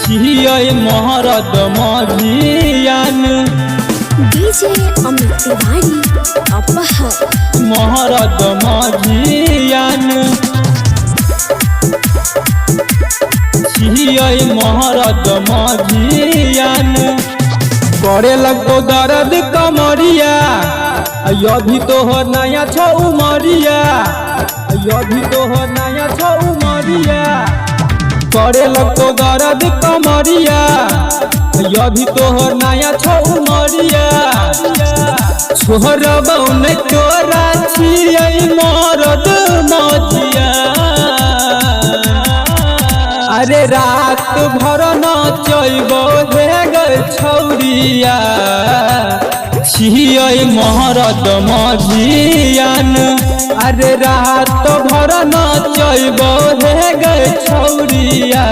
छियै महरद मझियान डीजे अमित तिवारी अपहर महरद मझियान छियै महरद मझियान करे लगो दर्द कमरिया अभी तोहर नया छौ उमरिया अभी तोहर नया छौ उमरिया करे लगो दर्द कमरिया अभी तोहर नया छौ उमरिया छोड़बौ नै तोरा छियै मरद मझिया अरे रात भर नचैबौ हे गै छौरिया छियै महरद मझियान अरे रात भर नचैबौ हे गै छौरिया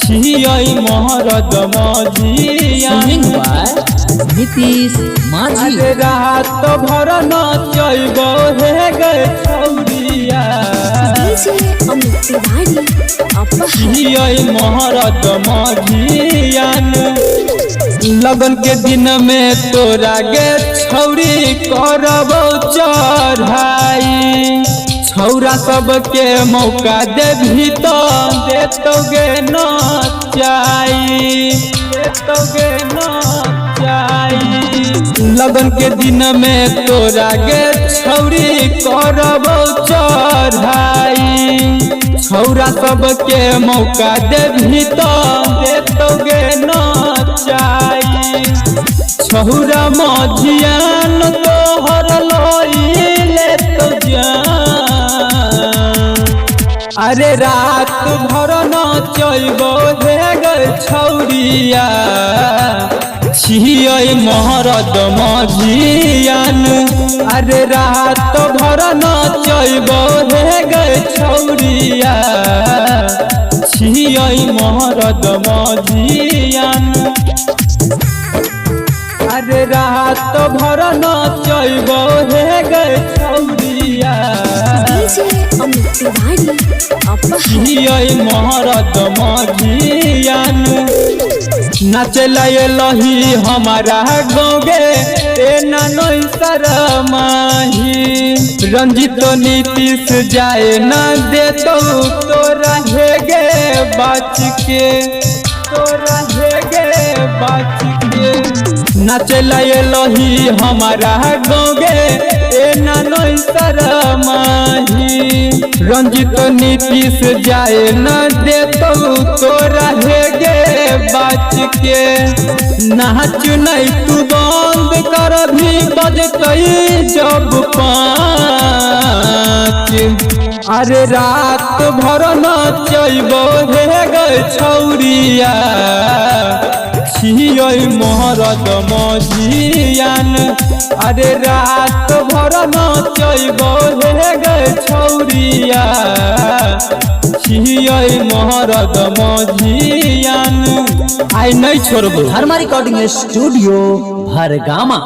छियै महरद मझियान नीतीश माझी अरे रात भर नचैबौ हे गै छौरिया डीजे अमित तिवारी अपहर छियै महरद मझियान लगन के दिन में तोरा गे छौरी करबौ चढ़ाई छौरा सबके मौका देभी तो देतौ गे नचाई देतौ गे नचाई लगन के दिन में तोरा गे छौरी करबौ चढ़ाई छौरा सबके मौका देभी तो देतौ गे नचाई छौरा मझियान तोहर लइले तो जान अरे रात भर नचैबौ हे गै छौरिया छियै महरद मझियान अरे रात भर नचैबौ हे गै छौरिया छियै महरद मझियान अरे रात भर नचैबौ हे गै छौरिया डीजे अमित तिवारी अपहर छियै महरद मझियान नाचला लही हमारा गाँव गे एना नहीं शरमाही रंजित नीतीश जाए न देतौ तोरा हे गे बाच के तोरा हे गे बाच के नाचला लही हमारा गाँव गे एना नहीं शरमाही रंजित नीतीश जाए न देतौ तोरा हे गे बाच के नाच नहीं तू बंद कर भी बजतै जब 5 अरे रात भर नचैबौ हे गै छौरिया छियै महरद मझियान अरे रात भर नचैबौ हे गै छौरिया छियै महरद मझियान आई नहीं छोड़बौ। धर्मा रिकॉर्डिंग स्टूडियो भरगामा।